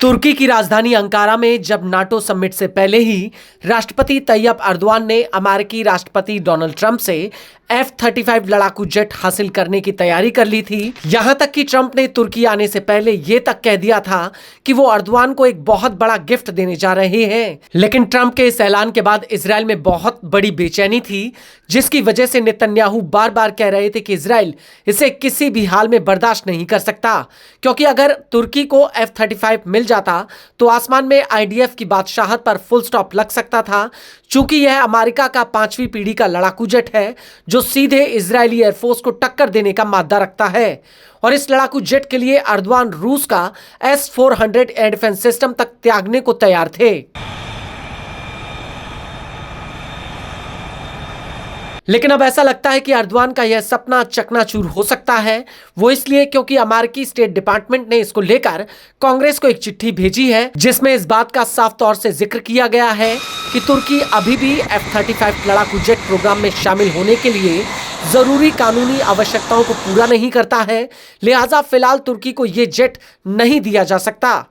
तुर्की की राजधानी अंकारा में जब नाटो समिट से पहले ही राष्ट्रपति तैयब अर्दवान ने अमेरिकी राष्ट्रपति डोनाल्ड ट्रंप से F-35 लड़ाकू जेट हासिल करने की तैयारी कर ली थी। यहां तक कि ट्रंप ने तुर्की आने से पहले यह तक कह दिया था कि वो अर्दवान को एक बहुत बड़ा गिफ्ट देने जा रहे हैं। लेकिन ट्रंप के इस ऐलान के बाद इजराइल में बहुत बड़ी बेचैनी थी, जिसकी वजह से नेतन्याहू बार बार कह रहे थे कि इजराइल इसे किसी भी हाल में बर्दाश्त नहीं कर सकता, क्योंकि अगर तुर्की को F-35 मिल जाता तो आसमान में IDF की बादशाहत पर फुल स्टॉप लग सकता था। चूंकि यह अमेरिका का 5वीं पीढ़ी का लड़ाकू जेट है जो सीधे इजरायली एयरफोर्स को टक्कर देने का मादा रखता है, और इस लड़ाकू जेट के लिए अर्दवान रूस का S-400 एयर डिफेंस सिस्टम तक त्यागने को तैयार थे। लेकिन अब ऐसा लगता है कि अर्दवान का यह सपना चकनाचूर हो सकता है। वो इसलिए क्योंकि अमेरिकी स्टेट डिपार्टमेंट ने इसको लेकर कांग्रेस को एक चिट्ठी भेजी है, जिसमें इस बात का साफ तौर से जिक्र किया गया है कि तुर्की अभी भी F-35 लड़ाकू जेट प्रोग्राम में शामिल होने के लिए जरूरी कानूनी आवश्यकताओं को पूरा नहीं करता है, लिहाजा फिलहाल तुर्की को यह जेट नहीं दिया जा सकता।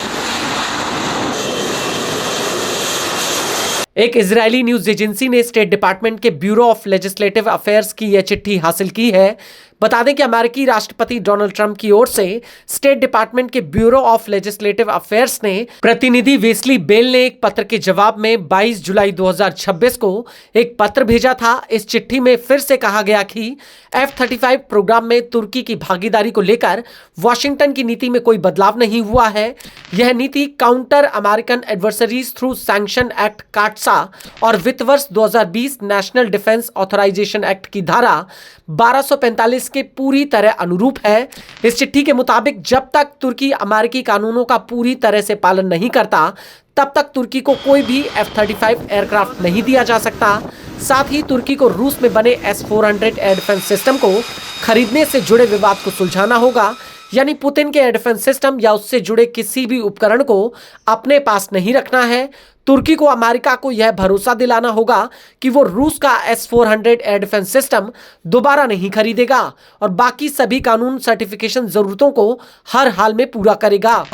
एक इजरायली न्यूज एजेंसी ने स्टेट डिपार्टमेंट के ब्यूरो ऑफ लेजिस्लेटिव अफेयर्स की यह चिट्ठी हासिल की है। बता दें कि अमेरिकी राष्ट्रपति डोनाल्ड ट्रंप की ओर से स्टेट डिपार्टमेंट के ब्यूरो ऑफ लेजिस्लेटिव अफेयर्स ने प्रतिनिधि वेस्ली बेल ने एक पत्र के जवाब में 22 जुलाई 2026 को एक पत्र भेजा था। इस चिट्ठी में फिर से कहा गया कि F-35 प्रोग्राम में तुर्की की भागीदारी को लेकर वॉशिंगटन की नीति में कोई बदलाव नहीं हुआ है। यह नीति counter American adversaries through sanction act काटसा और वित्त वर्ष 2020 नेशनल डिफेंस ऑथराइजेशन एक्ट की धारा 1245 के पूरी तरह अनुरूप है। इस चिट्ठी के मुताबिक जब तक तुर्की अमेरिकी कानूनों का पूरी तरह से पालन नहीं करता, तब तक तुर्की को कोई भी F-35 एयरक्राफ्ट नहीं दिया जा सकता। साथ ही तुर्की को रूस में बने S-400 एयर डिफेंस सिस्टम को खरीदने से जुड़े विवाद को सुलझाना होगा, यानी पुतिन के एयर डिफेंस सिस्टम या उससे जुड़े किसी भी उपकरण को अपने पास नहीं रखना है। तुर्की को अमेरिका को यह भरोसा दिलाना होगा कि वो रूस का S-400 एयर डिफेंस सिस्टम दोबारा नहीं खरीदेगा और बाकी सभी कानून सर्टिफिकेशन जरूरतों को हर हाल में पूरा करेगा।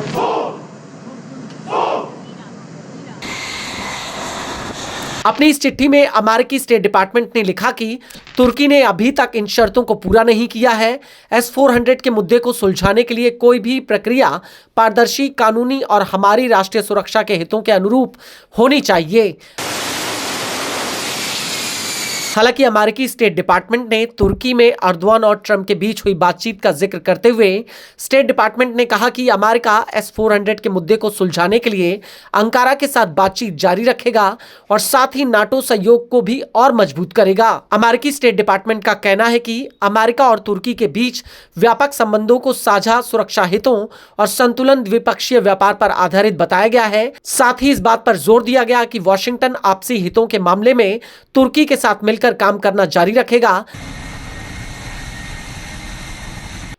अपनी इस चिट्ठी में अमेरिकी स्टेट डिपार्टमेंट ने लिखा कि तुर्की ने अभी तक इन शर्तों को पूरा नहीं किया है। S-400 के मुद्दे को सुलझाने के लिए कोई भी प्रक्रिया पारदर्शी, कानूनी और हमारी राष्ट्रीय सुरक्षा के हितों के अनुरूप होनी चाहिए। हालांकि अमेरिकी स्टेट डिपार्टमेंट ने तुर्की में अर्दवान और ट्रंप के बीच हुई बातचीत का जिक्र करते हुए स्टेट डिपार्टमेंट ने कहा कि अमेरिका S-400 के मुद्दे को सुलझाने के लिए अंकारा के साथ बातचीत जारी रखेगा और साथ ही नाटो सहयोग को भी और मजबूत करेगा। अमेरिकी स्टेट डिपार्टमेंट का कहना है कि अमेरिका और तुर्की के बीच व्यापक संबंधों को साझा सुरक्षा हितों और संतुलन द्विपक्षीय व्यापार पर आधारित बताया गया है। साथ ही इस बात पर जोर दिया गया कि वॉशिंगटन आपसी हितों के मामले में तुर्की के साथ मिलकर काम करना जारी रखेगा,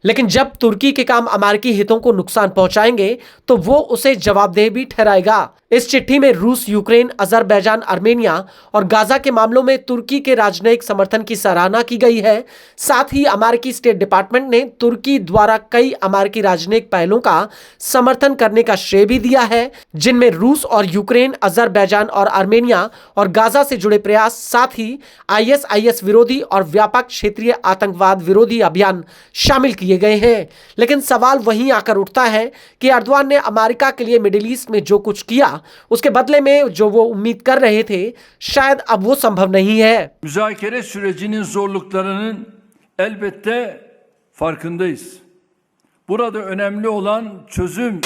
लेकिन जब तुर्की के काम अमेरिकी हितों को नुकसान पहुंचाएंगे तो वो उसे जवाबदेह भी ठहराएगा। इस चिट्ठी में रूस, यूक्रेन, अजरबैजान, आर्मेनिया और गाजा के मामलों में तुर्की के राजनयिक समर्थन की सराहना की गई है। साथ ही अमेरिकी स्टेट डिपार्टमेंट ने तुर्की द्वारा कई अमेरिकी राजनयिक पहलों का समर्थन करने का श्रेय भी दिया है, जिनमें रूस और यूक्रेन, अजरबैजान और आर्मेनिया और गाजा से जुड़े प्रयास, साथ ही ISIS विरोधी और व्यापक क्षेत्रीय आतंकवाद विरोधी अभियान शामिल किए गए हैं। लेकिन सवाल वहीं आकर उठता है कि अर्दवान ने अमेरिका के लिए मिडिल ईस्ट में जो कुछ किया, उसके बदले में जो वो उम्मीद कर रहे थे, शायद अब वो संभव नहीं है। Müzakere sürecinin zorluklarının elbette farkındayız. Burada önemli olan çözüm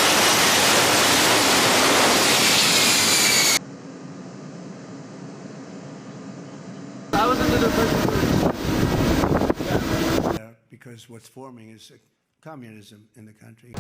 Because what's forming is communism in the country.